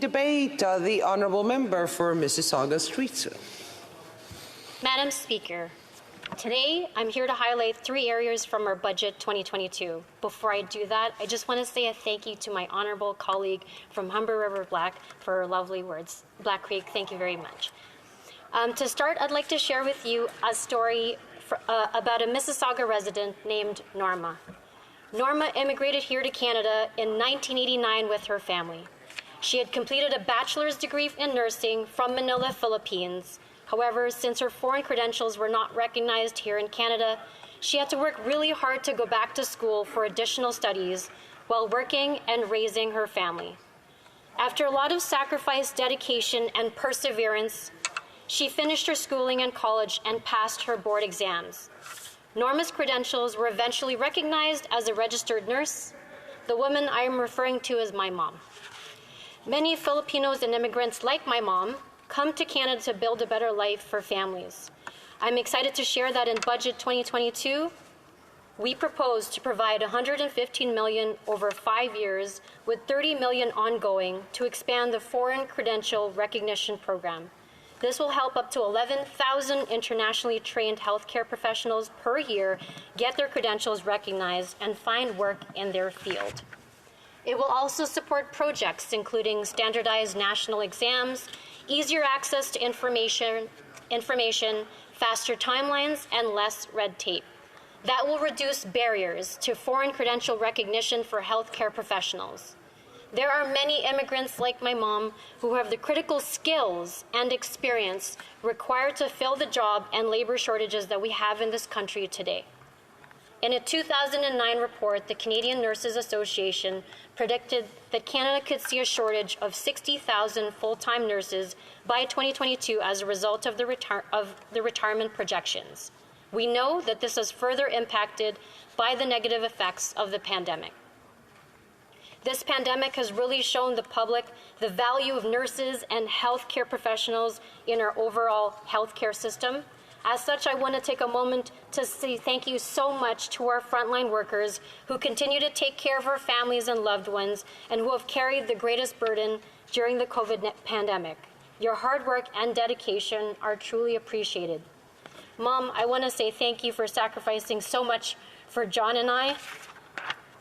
debate. The Honourable Member for Mississauga-Streetsville. Madam Speaker, today I'm here to highlight 3 areas from our budget 2022. Before I do that, I just want to say a thank you to my honourable colleague from Humber River Black for her lovely words. Black Creek, thank you very much. To start, I'd like to share with you a story about a Mississauga resident named Norma. Norma immigrated here to Canada in 1989 with her family. She had completed a bachelor's degree in nursing from Manila, Philippines. However, since her foreign credentials were not recognized here in Canada, she had to work really hard to go back to school for additional studies while working and raising her family. After a lot of sacrifice, dedication, and perseverance, she finished her schooling in college and passed her board exams. Norma's credentials were eventually recognized as a registered nurse. The woman I am referring to is my mom. Many Filipinos and immigrants like my mom come to Canada to build a better life for families. I'm excited to share that in Budget 2022, we propose to provide $115 million over 5 years with $30 million ongoing to expand the Foreign Credential Recognition Program. This will help up to 11,000 internationally trained healthcare professionals per year get their credentials recognized and find work in their field. It will also support projects including standardized national exams, easier access to information, faster timelines, and less red tape. That will reduce barriers to foreign credential recognition for healthcare professionals. There are many immigrants like my mom who have the critical skills and experience required to fill the job and labor shortages that we have in this country today. In a 2009 report, the Canadian Nurses Association predicted that Canada could see a shortage of 60,000 full-time nurses by 2022 as a result of the retirement projections. We know that this is further impacted by the negative effects of the pandemic. This pandemic has really shown the public the value of nurses and healthcare professionals in our overall healthcare system. As such, I want to take a moment to say thank you so much to our frontline workers who continue to take care of our families and loved ones and who have carried the greatest burden during the COVID pandemic. Your hard work and dedication are truly appreciated. Mom, I want to say thank you for sacrificing so much for John and I.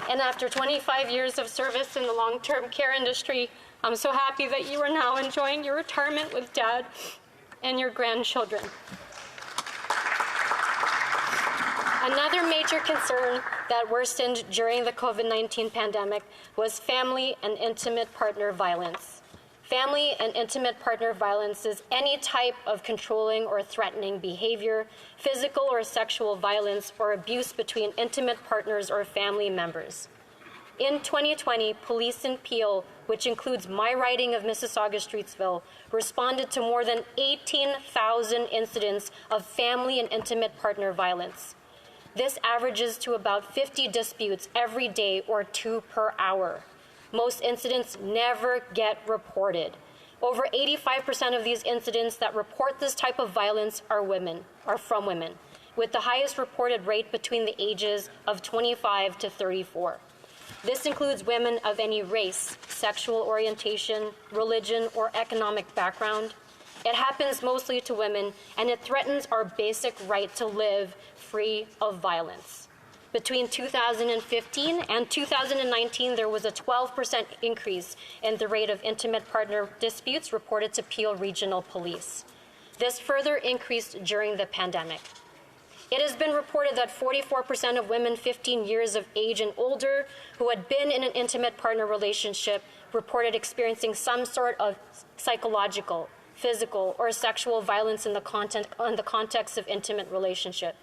And after 25 years of service in the long-term care industry, I'm so happy that you are now enjoying your retirement with Dad and your grandchildren. Another major concern that worsened during the COVID-19 pandemic was family and intimate partner violence. Family and intimate partner violence is any type of controlling or threatening behavior, physical or sexual violence, or abuse between intimate partners or family members. In 2020, police in Peel, which includes my riding of Mississauga-Streetsville, responded to more than 18,000 incidents of family and intimate partner violence. This averages to about 50 disputes every day or 2 per hour. Most incidents never get reported. Over 85% of these incidents that report this type of violence are from women, with the highest reported rate between the ages of 25 to 34. This includes women of any race, sexual orientation, religion, or economic background. It happens mostly to women, and it threatens our basic right to live free of violence. Between 2015 and 2019, there was a 12% increase in the rate of intimate partner disputes reported to Peel Regional Police. This further increased during the pandemic. It has been reported that 44% of women 15 years of age and older who had been in an intimate partner relationship reported experiencing some sort of psychological, physical, or sexual violence in the context of intimate relationship.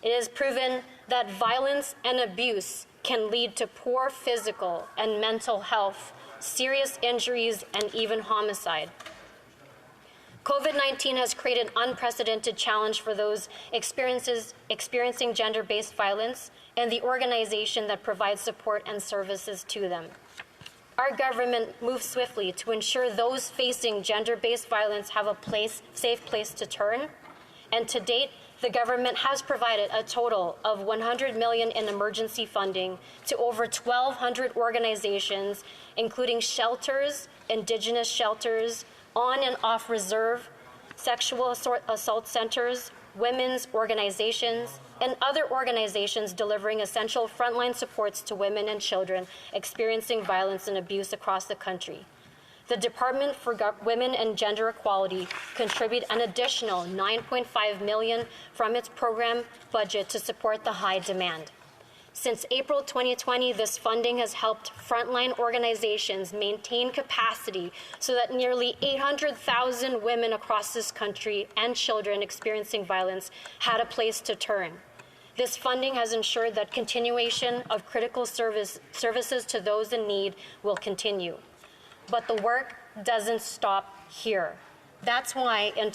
It is proven that violence and abuse can lead to poor physical and mental health, serious injuries, and even homicide. COVID-19 has created an unprecedented challenge for those experiencing gender-based violence and the organization that provides support and services to them. Our government moved swiftly to ensure those facing gender-based violence have a safe place to turn, and to date, the government has provided a total of $100 million in emergency funding to over 1,200 organizations, including shelters, Indigenous shelters, on and off reserve, sexual assault centers, women's organizations, and other organizations delivering essential frontline supports to women and children experiencing violence and abuse across the country. The Department for Women and Gender Equality contributed an additional $9.5 million from its program budget to support the high demand. Since April 2020, this funding has helped frontline organizations maintain capacity so that nearly 800,000 women across this country and children experiencing violence had a place to turn. This funding has ensured that continuation of critical services to those in need will continue. But the work doesn't stop here. That's why in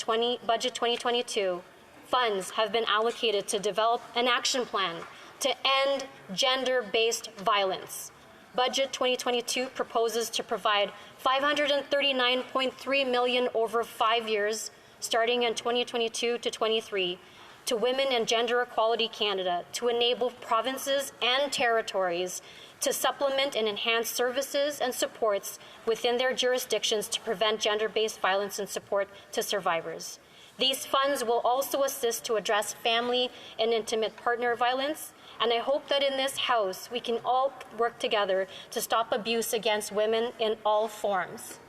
Budget 2022, funds have been allocated to develop an action plan to end gender-based violence. Budget 2022 proposes to provide $539.3 million over 5 years, starting in 2022 to 23, to Women and Gender Equality Canada to enable provinces and territories to supplement and enhance services and supports within their jurisdictions to prevent gender-based violence and support to survivors. These funds will also assist to address family and intimate partner violence, and I hope that in this House we can all work together to stop abuse against women in all forms.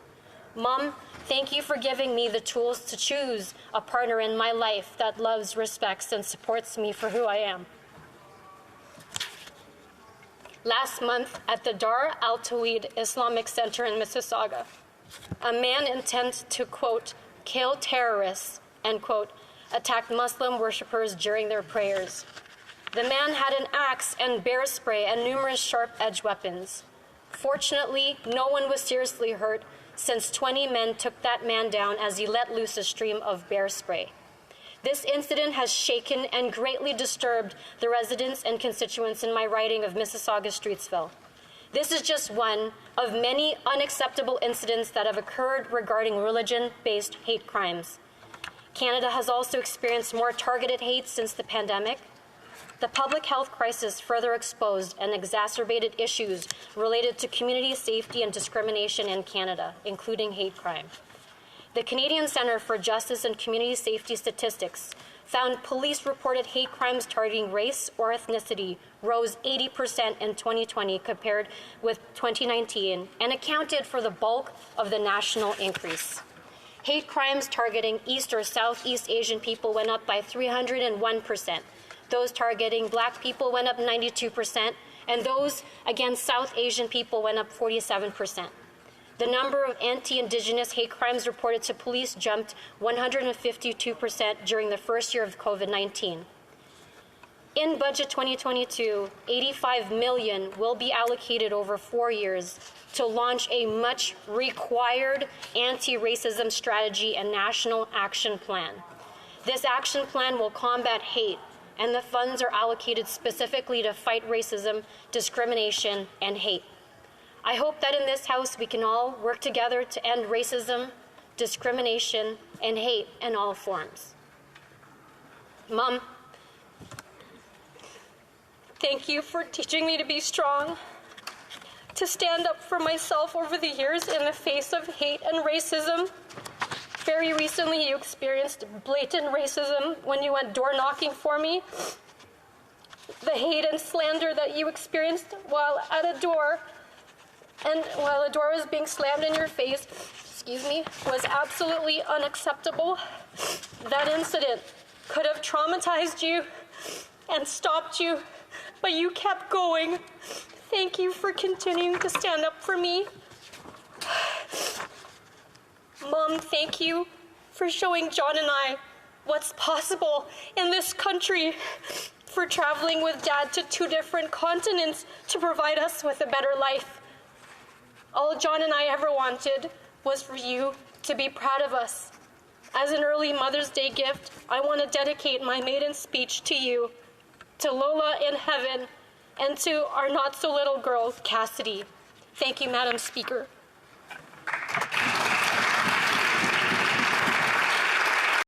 Mom, thank you for giving me the tools to choose a partner in my life that loves, respects, and supports me for who I am. Last month at the Dar Al Tawhid Islamic Center in Mississauga, a man intent to, quote, kill terrorists, end quote, attacked Muslim worshippers during their prayers. The man had an axe and bear spray and numerous sharp-edged weapons. Fortunately, no one was seriously hurt since 20 men took that man down as he let loose a stream of bear spray. This incident has shaken and greatly disturbed the residents and constituents in my riding of Mississauga-Streetsville. This is just one of many unacceptable incidents that have occurred regarding religion-based hate crimes. Canada has also experienced more targeted hate since the pandemic. The public health crisis further exposed and exacerbated issues related to community safety and discrimination in Canada, including hate crime. The Canadian Centre for Justice and Community Safety Statistics found police-reported hate crimes targeting race or ethnicity rose 80% in 2020 compared with 2019 and accounted for the bulk of the national increase. Hate crimes targeting East or Southeast Asian people went up by 301%. Those targeting Black people went up 92%, and those against South Asian people went up 47%. The number of anti-Indigenous hate crimes reported to police jumped 152% during the first year of COVID-19. In Budget 2022, $85 million will be allocated over 4 years to launch a much required anti-racism strategy and national action plan. This action plan will combat hate, and the funds are allocated specifically to fight racism, discrimination, and hate. I hope that in this House we can all work together to end racism, discrimination, and hate in all forms. Mom, thank you for teaching me to be strong, to stand up for myself over the years in the face of hate and racism. Very recently, you experienced blatant racism when you went door knocking for me. The hate and slander that you experienced while at a door and while a door was being slammed in your face, was absolutely unacceptable. That incident could have traumatized you and stopped you, but you kept going. Thank you for continuing to stand up for me. Mom, thank you for showing John and I what's possible in this country, for traveling with Dad to 2 different continents to provide us with a better life. All John and I ever wanted was for you to be proud of us. As an early Mother's Day gift, I want to dedicate my maiden speech to you, to Lola in heaven, and to our not-so-little girl, Cassidy. Thank you, Madam Speaker.